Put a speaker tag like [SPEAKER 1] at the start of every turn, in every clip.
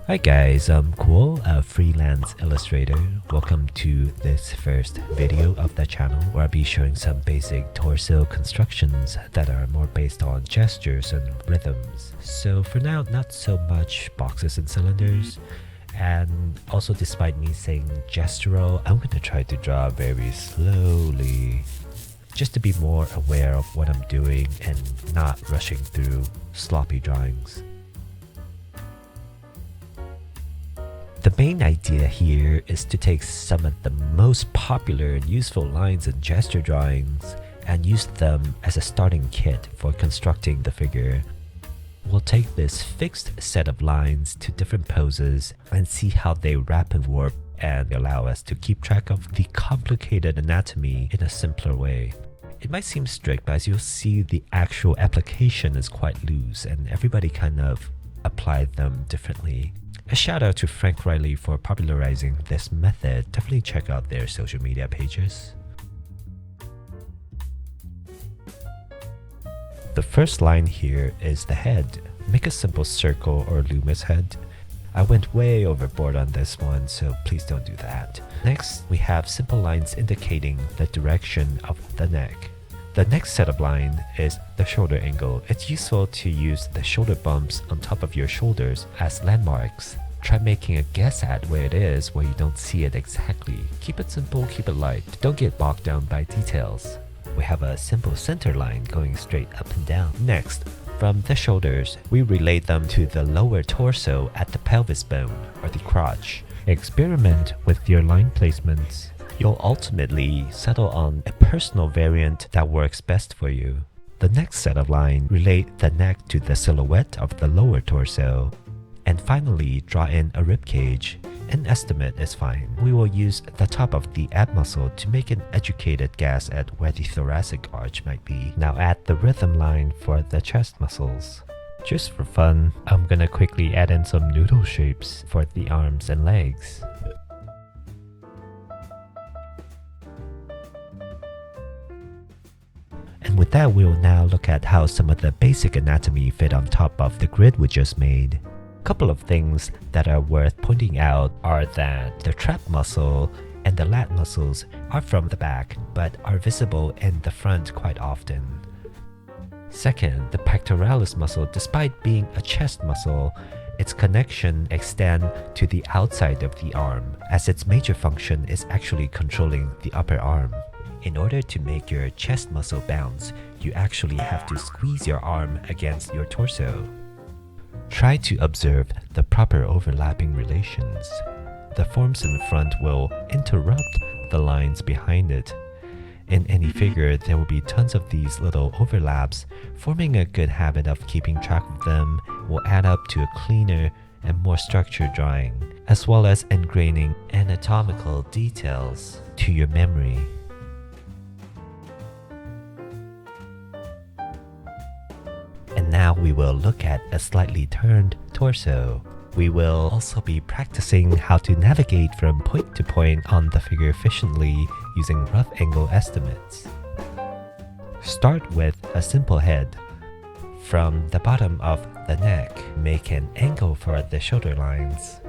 [SPEAKER 1] Hi guys, I'm Kuo, a freelance illustrator. Welcome to this first video of the channel where I'll be showing some basic torso constructions that are more based on gestures and rhythms. So for now, not so much boxes and cylinders. And also, despite me saying gestural, I'm going to try to draw very slowly, just to be more aware of what I'm doing and not rushing through sloppy drawings. The main idea here is to take some of the most popular and useful lines in gesture drawings and use them as a starting kit for constructing the figure. We'll take this fixed set of lines to different poses and see how they wrap and warp and allow us to keep track of the complicated anatomy in a simpler way. It might seem strict, but as you'll see, the actual application is quite loose and everybody kind of applied them differently. A shout out to Frank Riley for popularizing this method. Definitely check out their social media pages. The first line here is the head. Make a simple circle or loomis head. I went way overboard on this one, so please don't do that. Next, we have simple lines indicating the direction of the neck. The next set of line is the shoulder angle. It's useful to use the shoulder bumps on top of your shoulders as landmarks. Try making a guess at where it is where you don't see it exactly. Keep it simple, keep it light. Don't get bogged down by details. We have a simple center line going straight up and down. Next, from the shoulders, we relate them to the lower torso at the pelvis bone or the crotch. Experiment with your line placements. You'll ultimately settle on a personal variant that works best for you. The next set of lines relate the neck to the silhouette of the lower torso. And finally, draw in a rib cage. An estimate is fine. We will use the top of the ab muscle to make an educated guess at where the thoracic arch might be. Now add the rhythm line for the chest muscles. Just for fun, I'm gonna quickly add in some noodle shapes for the arms and legs. And with that, we'll now look at how some of the basic anatomy fit on top of the grid we just made. A couple of things that are worth pointing out are that the trap muscle and the lat muscles are from the back but are visible in the front quite often. Second, the pectoralis muscle, despite being a chest muscle, its connection extends to the outside of the arm, as its major function is actually controlling the upper arm. In order to make your chest muscle bounce, you actually have to squeeze your arm against your torso. Try to observe the proper overlapping relations. The forms in front will interrupt the lines behind it. In any figure, there will be tons of these little overlaps. Forming a good habit of keeping track of them will add up to a cleaner and more structured drawing, as well as ingraining anatomical details to your memory. And now we will look at a slightly turned torso. We will also be practicing how to navigate from point to point on the figure efficiently using rough angle estimates. Start with a simple head. From the bottom of the neck, make an angle for the shoulder lines.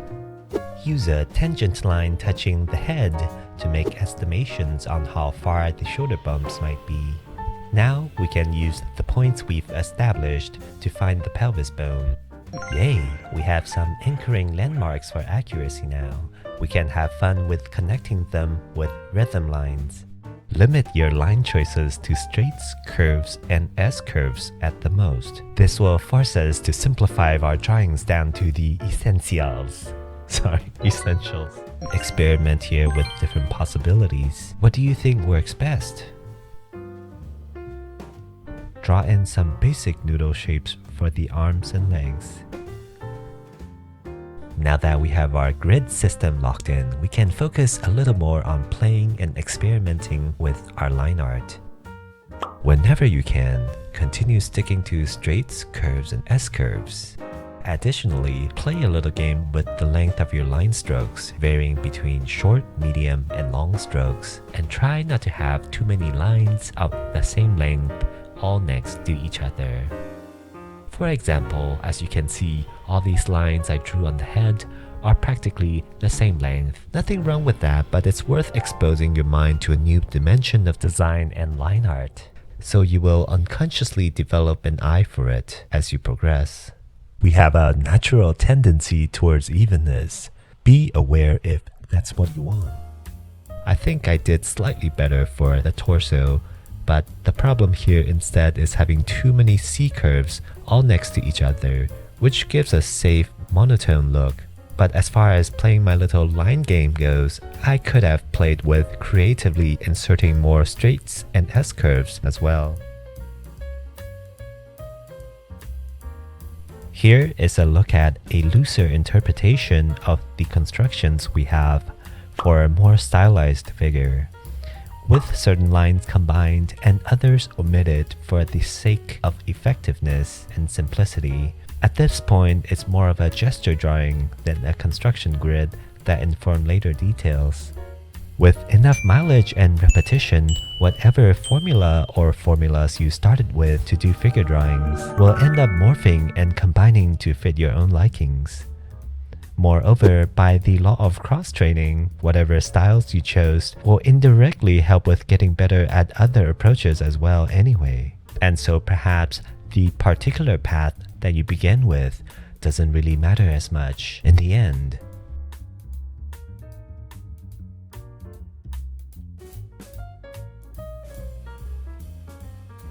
[SPEAKER 1] Use a tangent line touching the head to make estimations on how far the shoulder bumps might be. Now we can use the points we've established to find the pelvis bone. Yay! We have some anchoring landmarks for accuracy now. We can have fun with connecting them with rhythm lines. Limit your line choices to straights, curves, and S-curves at the most. This will force us to simplify our drawings down to the essentials. Essentials. Experiment here with different possibilities. What do you think works best? Draw in some basic noodle shapes for the arms and legs. Now that we have our grid system locked in, we can focus a little more on playing and experimenting with our line art. Whenever you can, continue sticking to straights, curves, and S-curves. Additionally, play a little game with the length of your line strokes, varying between short, medium, and long strokes, and try not to have too many lines of the same length all next to each other. For example, as you can see, all these lines I drew on the head are practically the same length. Nothing wrong with that, but it's worth exposing your mind to a new dimension of design and line art, so you will unconsciously develop an eye for it as you progress. We have a natural tendency towards evenness. Be aware if that's what you want. I think I did slightly better for the torso, but the problem here instead is having too many C-curves all next to each other, which gives a safe, monotone look. But as far as playing my little line game goes, I could have played with creatively inserting more straights and S-curves as well. Here is a look at a looser interpretation of the constructions we have for a more stylized figure, with certain lines combined and others omitted for the sake of effectiveness and simplicity. At this point, it's more of a gesture drawing than a construction grid that inform later details. With enough mileage and repetition, whatever formula or formulas you started with to do figure drawings will end up morphing and combining to fit your own likings. Moreover, by the law of cross-training, whatever styles you chose will indirectly help with getting better at other approaches as well anyway. And so perhaps the particular path that you begin with doesn't really matter as much in the end.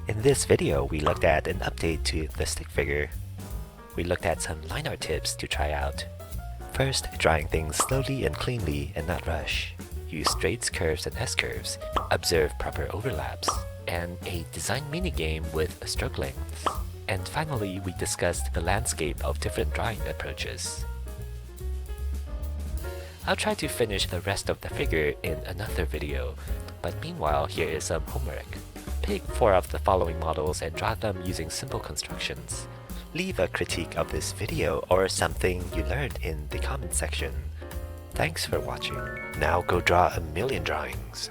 [SPEAKER 1] In this video, we looked at an update to the stick figure. We looked at some line art tips to try out. First, drawing things slowly and cleanly and not rush. Use straights, curves, and S-curves. Observe proper overlaps. And a design minigame with a stroke length. And finally, we discussed the landscape of different drawing approaches. I'll try to finish the rest of the figure in another video, but meanwhile, here is some homework. Pick 4 of the following models and draw them using simple constructions. Leave a critique of this video or something you learned in the comment section. Thanks for watching. Now go draw a million drawings.